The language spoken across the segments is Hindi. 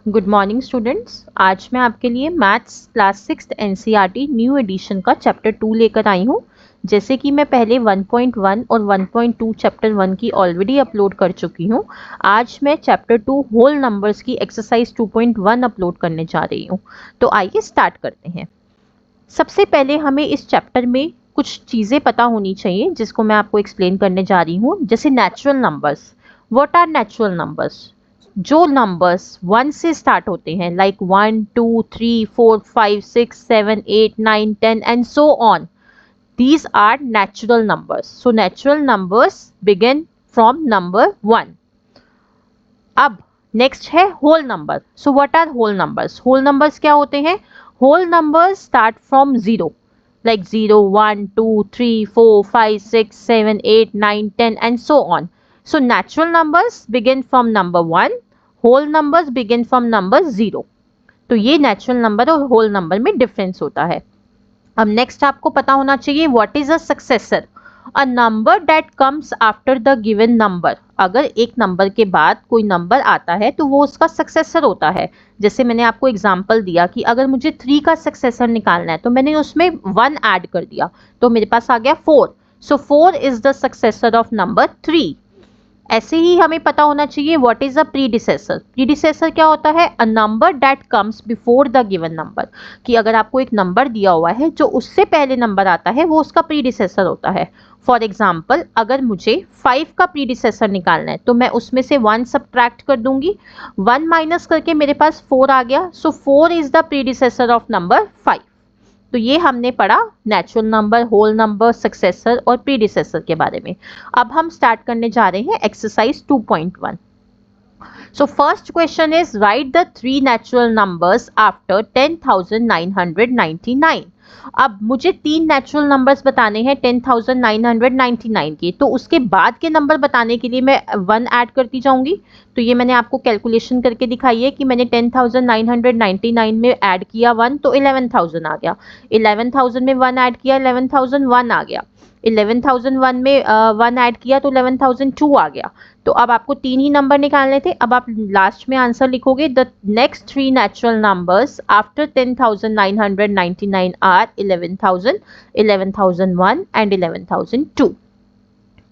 Good morning students. आज मैं आपके लिए maths class 6 NCERT new edition का चैप्टर 2 लेकर आई हूँ। जैसे कि मैं पहले 1.1 और 1.2 चैप्टर 1 की ऑलरेडी अपलोड कर चुकी हूँ, आज मैं चैप्टर 2 होल नंबर्स की एक्सरसाइज 2.1 अपलोड करने जा रही हूँ। तो आइए स्टार्ट करते हैं। सबसे पहले हमें इस चैप्टर में कुछ चीज़ें पता होनी चाहिए जिसको मैं आपको एक्सप्लेन करने जा रही हूँ। जैसे natural numbers. What are natural numbers? जो नंबर्स 1 से स्टार्ट होते हैं, like 1 2 3 4 5 6 7 8 9 10 and so on, these are natural numbers. So natural numbers begin from number 1. अब नेक्स्ट है whole number. So what are whole numbers? Whole numbers क्या होते हैं? Whole numbers start from 0, like 0 1 2 3 4 5 6 7 8 9 10 and so on. So natural numbers begin from number 1, whole numbers begin from number 0. तो ये नेचुरल नंबर और होल नंबर में डिफरेंस होता है। अब नेक्स्ट आपको पता होना चाहिए what is a successor. A number that comes after the given number. अगर एक नंबर के बाद कोई नंबर आता है तो वो उसका सक्सेसर होता है। जैसे मैंने आपको एग्जांपल दिया कि अगर मुझे 3 का सक्सेसर निकालना है तो मैंने उसमें 1 ऐड कर दिया तो मेरे पास आ गया 4। सो 4 is the successor of number 3। ऐसे ही हमें पता होना चाहिए what is a predecessor. Predecessor क्या होता है? A number that comes before the given number. कि अगर आपको एक नंबर दिया हुआ है, जो उससे पहले नंबर आता है वो उसका प्रीडिसेसर होता है। फॉर एग्जाम्पल, अगर मुझे 5 का प्रीडिसेसर निकालना है तो मैं उसमें से 1 सब्ट्रैक्ट कर दूंगी, 1 माइनस करके मेरे पास 4 आ गया। So 4 is the predecessor of number 5। तो ये हमने पढ़ा natural number, whole number, successor और प्रीडिसेसर के बारे में। अब हम स्टार्ट करने जा रहे हैं exercise 2.1। So first question is write the 3 natural numbers after 10,999. अब मुझे 3 नेचुरल नंबर्स बताने हैं 10,999 के, तो उसके बाद के नंबर बताने के लिए मैं 1 ऐड करती जाऊंगी। तो ये मैंने आपको कैलकुलेशन करके दिखाई है कि मैंने 10,999 में ऐड किया 1 तो 11,000 आ गया, 11,000 में 1 ऐड किया 11,001 आ गया, 11,001 में 1 ऐड किया तो 11,002 आ गया। तो अब आपको 3 ही नंबर निकालने थे। अब आप लास्ट में आंसर लिखोगे the next 3 natural numbers after 10,999 are 11,000, 11,001 and 11,002।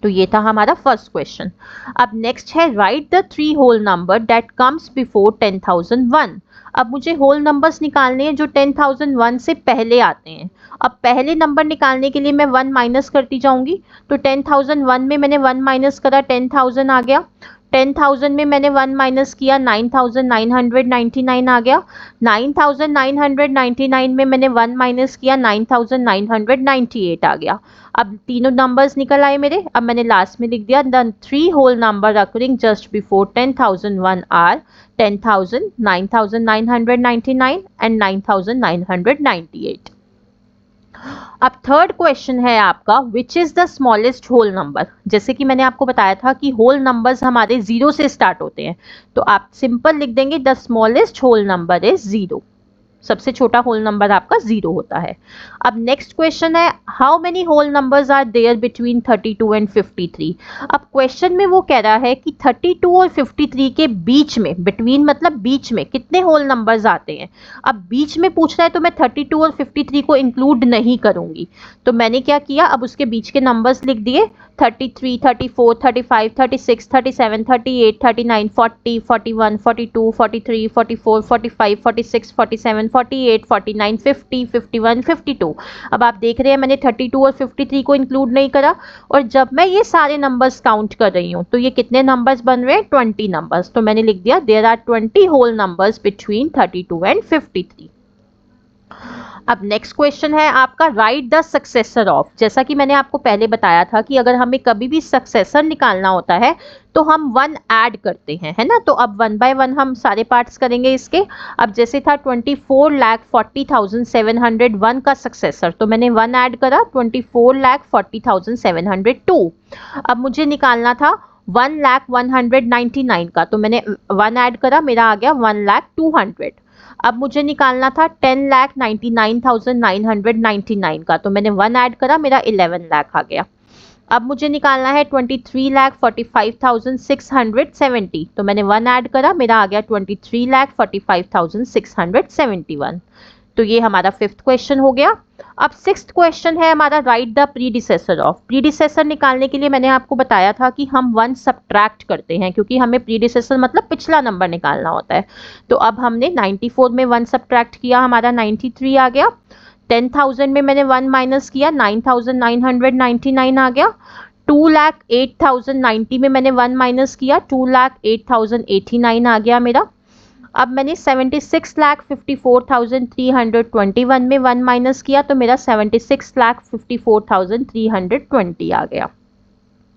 तो ये था हमारा फर्स्ट क्वेश्चन। अब नेक्स्ट है write the 3 whole number that comes before 10,001। अब मुझे होल नंबर्स निकालने हैं जो 10,001 से पहले आते हैं। अब पहले नंबर निकालने के लिए मैं 1 माइनस करती जाऊंगी। तो 10,001 में मैंने 1 माइनस करा, 10,000 आ गया। 10,000 में मैंने 1 माइनस किया, 9,999 आ गया। 9,999 में मैंने 1 माइनस किया, 9,998 आ गया। अब तीनों नंबर्स निकल आए मेरे। अब मैंने लास्ट में लिख दिया the 3 whole number occurring just before 10,001 are 10,000, 9,999 and 9,998। अब थर्ड क्वेश्चन है आपका which is the smallest whole number. जैसे कि मैंने आपको बताया था कि होल नंबर्स हमारे 0 से स्टार्ट होते हैं, तो आप सिंपल लिख देंगे the smallest whole number is 0। सबसे छोटा होल नंबर आपका 0 होता है। अब नेक्स्ट क्वेश्चन है how many whole numbers are there between 32 and 53। अब क्वेश्चन में वो कह रहा है कि 32 और 53 के बीच में, बिटवीन मतलब बीच में, कितने होल नंबर्स आते हैं। अब बीच में पूछ रहा है तो मैं 32 और 53 को इंक्लूड नहीं करूंगी। तो मैंने क्या किया, अब उसके बीच के नंबर्स लिख दिए 33, 34, 35, 36, 37, 38, 39, 40, 41, 42, 43, 44, 45, 46, 47, 48, 49, 50, 51, 52। अब आप देख रहे हैं मैंने 32 और 53 को इंक्लूड नहीं करा। और जब मैं ये सारे नंबर्स काउंट कर रही हूँ तो ये कितने नंबर्स बन रहे हैं? 20 नंबर्स। तो मैंने लिख दिया there are 20 whole numbers between 32 and 53। अब नेक्स्ट क्वेश्चन है आपका राइट द सक्सेसर ऑफ। जैसा कि मैंने आपको पहले बताया था कि अगर हमें कभी भी सक्सेसर निकालना होता है तो हम 1 ऐड करते हैं, है ना। तो अब 1 बाय 1 हम सारे पार्ट्स करेंगे इसके। अब जैसे था 24,40,701 का सक्सेसर, तो मैंने 1 ऐड करा 24,40,702। अब मुझे निकालना था 1,01,99 का, तो मैंने 1 ऐड करा, मेरा आ गया 1,02,000। अब मुझे निकालना था 10,99,999 का, तो मैंने 1 ऐड करा, मेरा 11 लाख आ गया। अब मुझे निकालना है 23,45,670। तो मैंने 1 ऐड करा, मेरा आ गया 23,45,671। तो ये हमारा फिफ्थ क्वेश्चन हो गया। अब सिक्स्थ क्वेश्चन है हमारा, right the predecessor of. Predecessor निकालने के लिए मैंने आपको बताया था कि हम 1 सब्ट्रैक्ट करते हैं, क्योंकि हमें प्रीडिसेसर मतलब पिछला नंबर निकालना होता है। तो अब हमने 94 में 1 सब्ट्रैक्ट किया, हमारा 93 आ गया। 10,000 में मैंने 1 माइनस किया, 9,999 आ गया। 2,08,090 में मैंने 1 माइनस किया, 2,08,089 आ गया मेरा। अब मैंने 76,54,321 में 1 माइनस किया, तो मेरा 76,54,320 आ गया।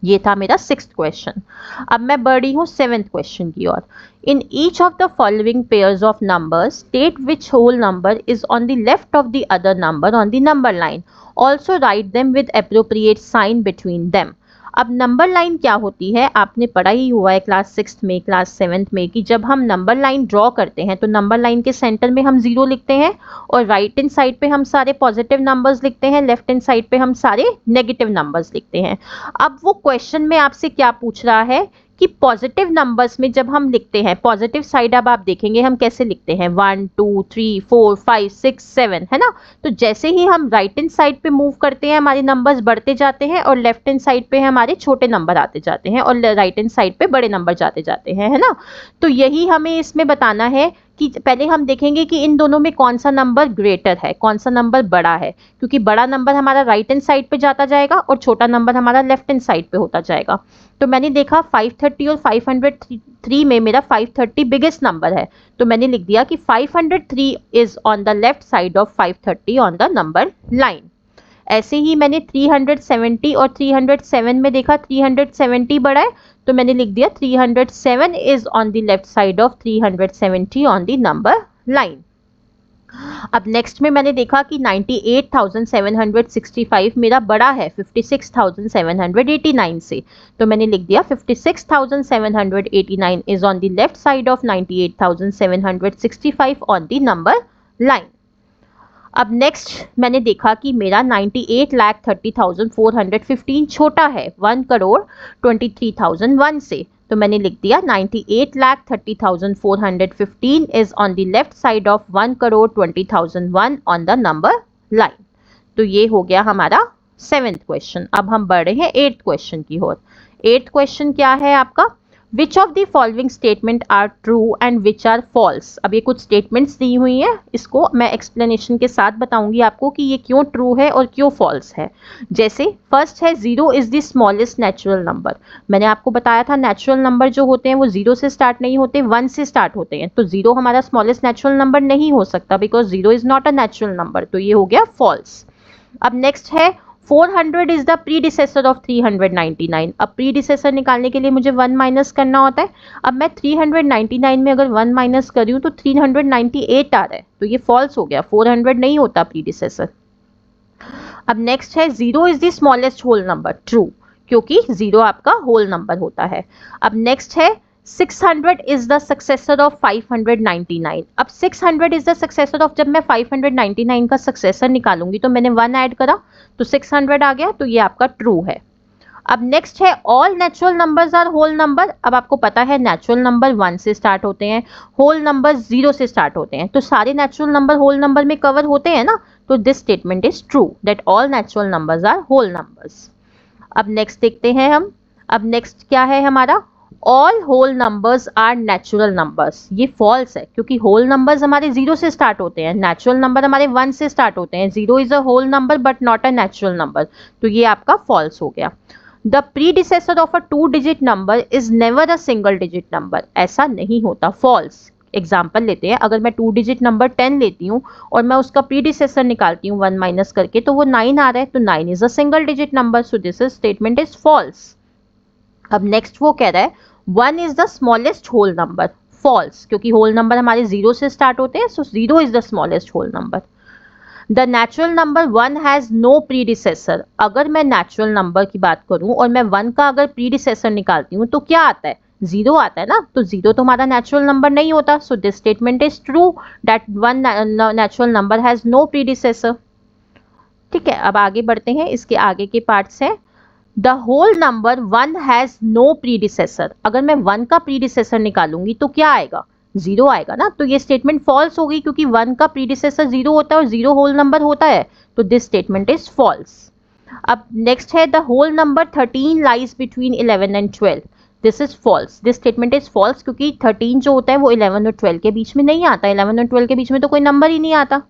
ये था मेरा सिक्स्थ क्वेश्चन। अब मैं बढ़ रही हूँ सेवेंथ क्वेश्चन की ओर। In each of the following pairs of numbers state which whole number is on the left of the other number on the number line, also write them with appropriate sign between them. अब नंबर लाइन क्या होती है, आपने पढ़ा ही हुआ है क्लास सिक्स्थ में, क्लास सेवेंथ में, कि जब हम नंबर लाइन ड्रॉ करते हैं तो नंबर लाइन के सेंटर में हम 0 लिखते हैं और राइट हैंड साइड पे हम सारे पॉजिटिव नंबर्स लिखते हैं, लेफ्ट हैंड साइड पे हम सारे नेगेटिव नंबर्स लिखते हैं। अब वो क्वेश्चन में आपसे क्या पूछ रहा है कि पॉजिटिव नंबर्स में जब हम लिखते हैं, पॉजिटिव साइड अब आप देखेंगे हम कैसे लिखते हैं, 1 2 3 4 5 6 7, है ना। तो जैसे ही हम राइट हैंड साइड पे मूव करते हैं हमारे नंबर्स बढ़ते जाते हैं और लेफ्ट हैंड साइड पे हमारे छोटे नंबर आते जाते हैं और राइट हैंड साइड पे बड़े नंबर जाते जाते हैं, है ना। तो यही हमें इसमें बताना है कि पहले हम देखेंगे कि इन दोनों में कौन सा नंबर ग्रेटर है, कौन सा नंबर बड़ा है, क्योंकि बड़ा नंबर हमारा राइट हैंड साइड पे जाता जाएगा और छोटा नंबर हमारा लेफ्ट हैंड साइड पे होता जाएगा। तो मैंने देखा 530 और 503 में मेरा 530 बिगेस्ट नंबर है, तो मैंने लिख दिया कि 503 is on the left side of 530 on the number line. ऐसे ही मैंने 370 और 307 में देखा 370 बड़ा है, तो मैंने लिख दिया 307 is on the left side of 370 on the number line. अब नेक्स्ट में मैंने देखा कि 98,765 मेरा बड़ा है 56,789 से, तो मैंने लिख दिया 56,789 is on the left side of 98,765 on the number line. अब नेक्स्ट मैंने देखा कि मेरा 98,30,415 छोटा है 1,23,001 से, तो मैंने लिख दिया 98,30,415 is on the left side of 1,20,001 on the number line. तो ये हो गया हमारा सेवेंथ क्वेश्चन। अब हम बढ़ रहे हैं एट्थ क्वेश्चन की ओर। एट्थ क्वेश्चन क्या है आपका, which of the following statement are true and which are false. अब ये कुछ स्टेटमेंट्स दी हुई हैं, इसको मैं एक्सप्लेनेशन के साथ बताऊंगी आपको कि ये क्यों ट्रू है और क्यों फॉल्स है। जैसे फर्स्ट है 0 is the smallest natural number. मैंने आपको बताया था नेचुरल नंबर जो होते हैं वो 0 से स्टार्ट नहीं होते, 1 से स्टार्ट होते हैं, तो 0 हमारा स्मॉलेस्ट नेचुरल नंबर नहीं हो सकता because 0 is not a natural number, तो ये हो गया फॉल्स। अब नेक्स्ट है 400 इज द प्रीडिसेसर ऑफ 399। अब प्रीडिसेसर निकालने के लिए मुझे 1 माइनस करना होता है। अब मैं 399 में अगर 1 माइनस करी हूँ तो 398 आ रहा है, तो ये फॉल्स हो गया, 400 नहीं होता प्रीडिसेसर। अब नेक्स्ट है 0 is the smallest whole number, true, क्योंकि 0 आपका होल नंबर होता है। अब नेक्स्ट है 600 इज द सक्सेसर ऑफ 599। अब 600 इज द सक्सेसर ऑफ, जब मैं 599 का सक्सेसर निकालूंगी तो मैंने 1 ऐड करा तो 600 आ गया, तो ये आपका ट्रू है। अब नेक्स्ट है all natural numbers are whole number. अब आपको पता है नेचुरल नंबर 1 से स्टार्ट होते हैं, होल नंबर 0 से स्टार्ट होते हैं, तो सारे नेचुरल नंबर होल नंबर में कवर होते हैं ना, तो this statement is true that all natural numbers are whole numbers. अब नेक्स्ट देखते हैं हम। अब नेक्स्ट क्या है हमारा, all whole numbers are natural numbers. ये फॉल्स है क्योंकि होल नंबर्स हमारे 0 से स्टार्ट होते हैं, नेचुरल नंबर हमारे 1 से स्टार्ट होते हैं। 0 is a whole number but not a natural number, तो ये आपका फॉल्स हो गया। The predecessor of a 2 digit number is never a single digit number. ऐसा नहीं होता, फॉल्स। एग्जाम्पल लेते हैं, अगर मैं 2 डिजिट नंबर 10 लेती हूँ और मैं उसका प्रीडिसेसर निकालती हूँ 1 माइनस करके, तो वो 9 आ रहा है, तो 9 is a single digit number, so this statement is false. अब नेक्स्ट वो कह रहा है 1 is the smallest whole number, false, क्योंकि होल नंबर हमारे 0 से स्टार्ट होते हैं, so 0 is the smallest whole number. The natural number 1 has no predecessor. अगर मैं नेचुरल नंबर की बात करूं और मैं 1 का अगर प्रीडिसेसर निकालती हूं तो क्या आता है, 0 आता है ना, तो 0 तो हमारा नेचुरल नंबर नहीं होता, so this statement is true that 1 natural number has no predecessor. ठीक है, अब आगे बढ़ते हैं, इसके आगे के पार्ट्स हैं। The whole number 1 has no predecessor. अगर मैं 1 का प्रीडिसेसर निकालूंगी तो क्या आएगा, 0 आएगा ना, तो ये स्टेटमेंट फॉल्स होगी क्योंकि 1 का प्रीडिसेसर 0 होता है और 0 होल नंबर होता है, तो दिस स्टेटमेंट इज फॉल्स। अब नेक्स्ट है the whole number 13 lies between 11 and 12। This is false, this statement is false क्योंकि 13 जो होता है वो 11 और 12 के बीच में नहीं आता, 11 और 12 के बीच में तो कोई नंबर ही नहीं आता।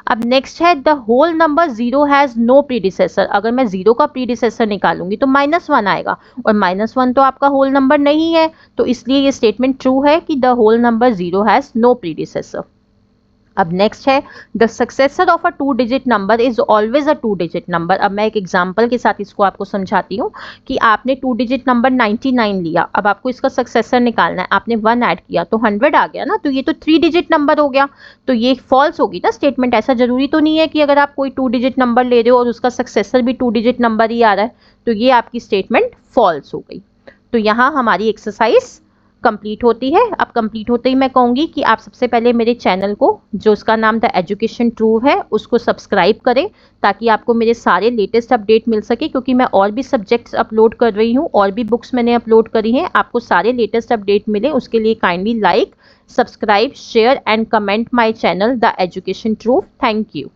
अब नेक्स्ट है the whole number 0 has no predecessor. अगर मैं 0 का प्रीडिसेसर निकालूंगी तो -1 आएगा और -1 तो आपका होल नंबर नहीं है, तो इसलिए ये स्टेटमेंट ट्रू है कि the whole number 0 has no predecessor. अब नेक्स्ट है the successor of a 2 digit number is always a 2 digit number. अब मैं एक एग्जांपल के साथ इसको आपको समझाती हूँ कि आपने 2 डिजिट नंबर 99 लिया, अब आपको इसका सक्सेसर निकालना है, आपने 1 ऐड किया तो 100 आ गया ना, तो ये तो 3 डिजिट नंबर हो गया, तो ये फॉल्स होगी ना स्टेटमेंट। ऐसा जरूरी तो नहीं है कि अगर आप कोई 2 डिजिट नंबर ले रहे हो और उसका सक्सेसर भी 2 डिजिट नंबर ही आ रहा है, तो ये आपकी स्टेटमेंट फॉल्स हो गई। तो यहाँ हमारी एक्सरसाइज कंप्लीट होती है। अब कंप्लीट होते ही मैं कहूँगी कि आप सबसे पहले मेरे चैनल को, जो उसका नाम द एजुकेशन ट्रू है, उसको सब्सक्राइब करें ताकि आपको मेरे सारे लेटेस्ट अपडेट मिल सके, क्योंकि मैं और भी सब्जेक्ट्स अपलोड कर रही हूँ, और भी बुक्स मैंने अपलोड करी हैं, आपको सारे लेटेस्ट अपडेट मिले उसके लिए kindly like, subscribe, share and comment my channel the education true. Thank you.